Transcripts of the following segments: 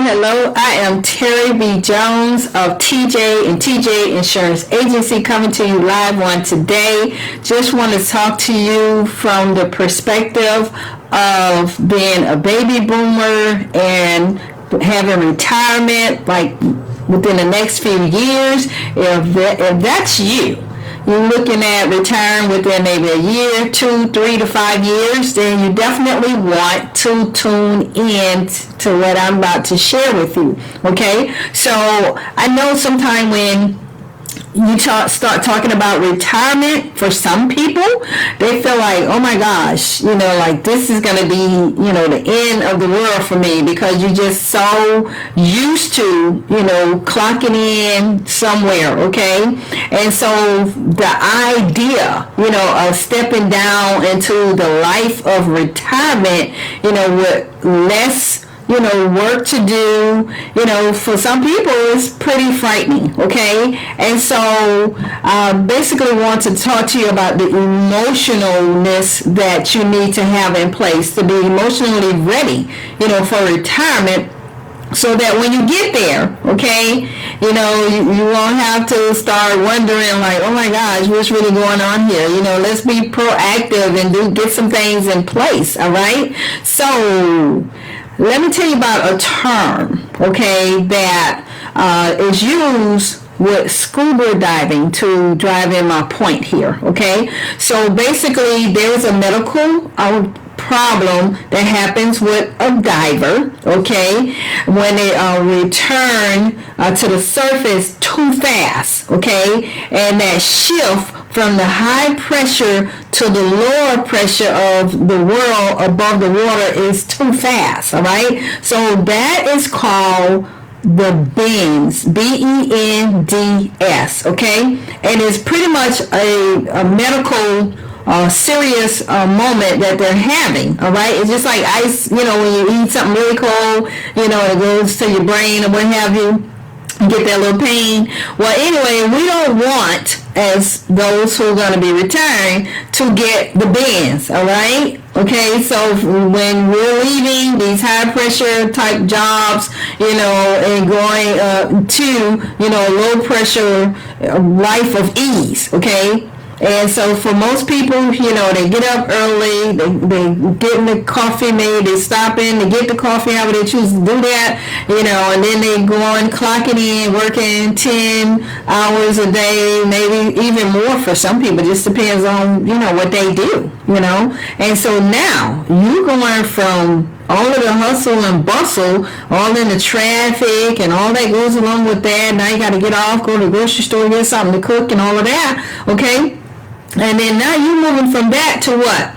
Hello, I am Terry B. Jones of TJ and TJ Insurance Agency, coming to you live on today. Just want to talk to you from the perspective of being a baby boomer and having retirement like within the next few years. If that's you, you're looking at retiring within maybe a year, 2, 3 to 5 years, then you definitely want to tune in to what I'm about to share with you. Okay, so I know sometime when you start talking about retirement, for some people, they feel like, oh my gosh, like this is going to be, the end of the world for me, because you're just so used to, clocking in somewhere, okay? And so the idea, of stepping down into the life of retirement, with less work to do, for some people it's pretty frightening, okay? And so basically want to talk to you about the emotionalness that you need to have in place to be emotionally ready, for retirement, so that when you get there, okay, you won't have to start wondering like, oh my gosh, what's really going on here? Let's be proactive and get some things in place, all right? So let me tell you about a term, okay, that is used with scuba diving to drive in my point here, okay? So basically, there's a medical problem that happens with a diver, okay, when they return to the surface too fast, okay, and that shift from the high pressure to the lower pressure of the world above the water is too fast, all right? So that is called the bends, BENDS, okay? And it's pretty much a medical serious moment that they're having, all right? It's just like ice, when you eat something really cold, it goes to your brain or what have you. Get that little pain. Well, anyway, we don't want, as those who are going to be retiring, to get the bends, all right? Okay, so when we're leaving these high pressure type jobs, and going to, low pressure life of ease, okay? And so for most people, they get up early, they get the coffee made, they stop in, they get the coffee, however they choose to do that, and then they go on clocking in, working 10 hours a day, maybe even more for some people. It just depends on, what they do, And so now you're going from all of the hustle and bustle, all in the traffic and all that goes along with that. Now you got to get off, go to the grocery store, get something to cook and all of that, okay? And then now you're moving from that to what?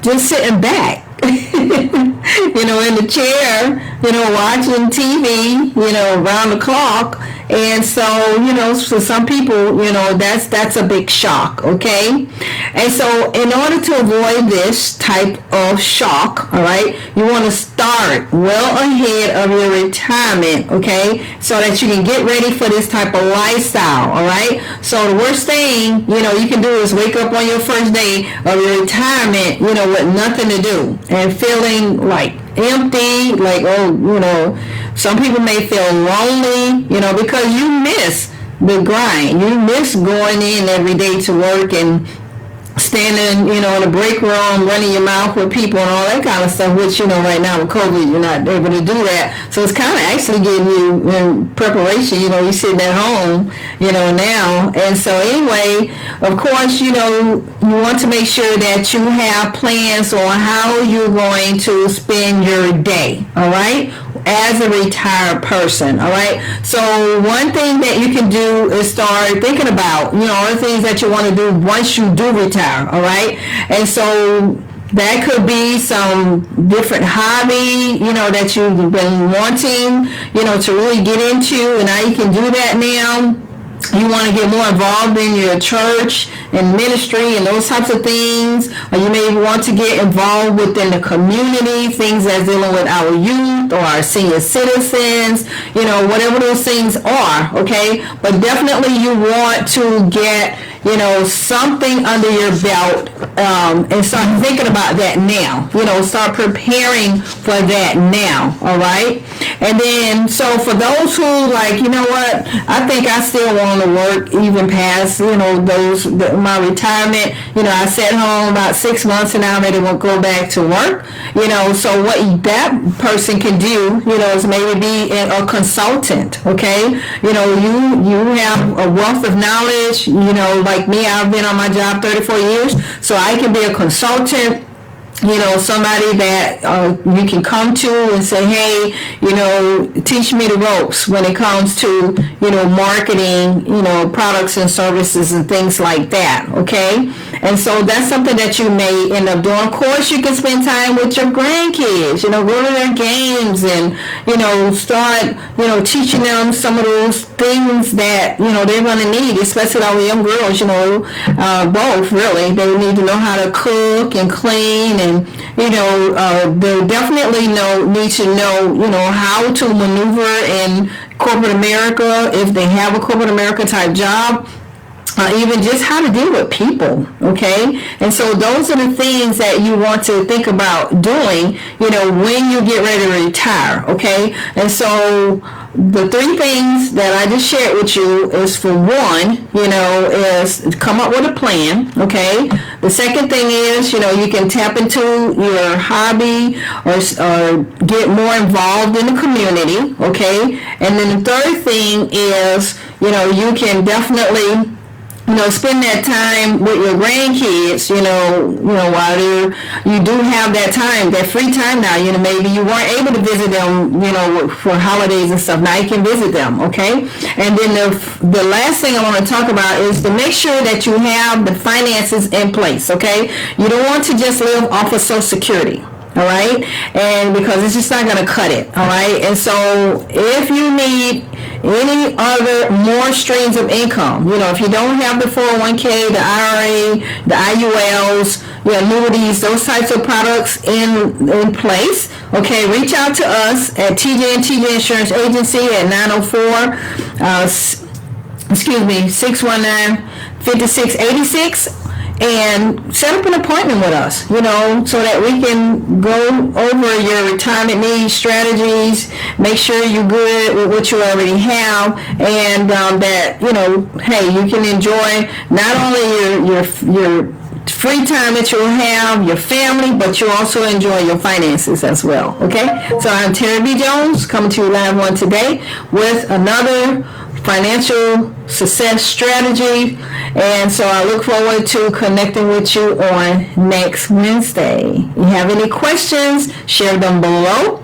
Just sitting back, in the chair, watching TV, around the clock. And so, for some people, that's a big shock, okay? And so in order to avoid this type of shock, all right, you want to start well ahead of your retirement, okay, so that you can get ready for this type of lifestyle, all right? So the worst thing, you can do is wake up on your first day of your retirement, with nothing to do and feeling like empty, like, some people may feel lonely, because you miss the grind. You miss going in every day to work and standing, in the break room, running your mouth with people and all that kind of stuff, which, right now with COVID, you're not able to do that. So it's kind of actually getting you in preparation, you're sitting at home, now. And so anyway, of course, you want to make sure that you have plans on how you're going to spend your day, all right, as a retired person, all right? So one thing that you can do is start thinking about, all the things that you want to do once you do retire, all right? And so that could be some different hobby, that you've been wanting, to really get into, and now you can do that now. You want to get more involved in your church and ministry and those types of things, or you may want to get involved within the community, things that's dealing with our youth or our senior citizens, whatever those things are, okay? But definitely you want to get something under your belt, and start thinking about that now. Start preparing for that now. All right. And then, so for those who like, what, I think I still want to work even past, my retirement. I sat home about 6 months and I'm ready to go back to work. So what that person can do, is maybe be a consultant. Okay. You have a wealth of knowledge. Like me, I've been on my job 34 years, so I can be a consultant. Somebody that you can come to and say, hey, teach me the ropes when it comes to, marketing, products and services and things like that, okay? And so that's something that you may end up doing. Of course, you can spend time with your grandkids, go to their games and, start, teaching them some of those things that, they're going to need, especially our young girls, both really. They need to know how to cook and clean, and they definitely need to know how to maneuver in corporate America if they have a corporate America type job. Even just how to deal with people, okay? And so those are the things that you want to think about doing, when you get ready to retire, okay? And so the 3 things that I just shared with you is, for one, is come up with a plan, okay? The second thing is, you can tap into your hobby or get more involved in the community, okay? And then the third thing is, you can definitely spend that time with your grandkids, while you do have that time, that free time now. Maybe you weren't able to visit them, for holidays and stuff. Now you can visit them, okay? And then the last thing I want to talk about is to make sure that you have the finances in place, okay? You don't want to just live off of Social Security. All right, and because it's just not going to cut it. All right, and so if you need any other more streams of income, if you don't have the 401k, the IRA, the IULs, annuities, those types of products in place, okay, reach out to us at TJ and TJ Insurance Agency at 619-5686. And set up an appointment with us, so that we can go over your retirement needs, strategies, make sure you're good with what you already have, and that, hey, you can enjoy not only your free time that you'll have, your family, but you also enjoy your finances as well, okay? So I'm Terry B. Jones, coming to you live on today with another financial success strategy, and so I look forward to connecting with you on next Wednesday. If you have any questions, share them below.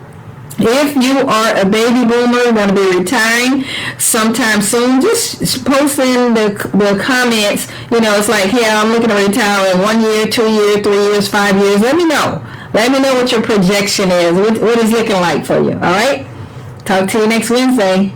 If you are a baby boomer, going to be retiring sometime soon, just post in the comments. It's like, hey, I'm looking to retire in 1 year, 2 years, 3 years, 5 years. Let me know. Let me know what your projection is. What is looking like for you. All right? Talk to you next Wednesday.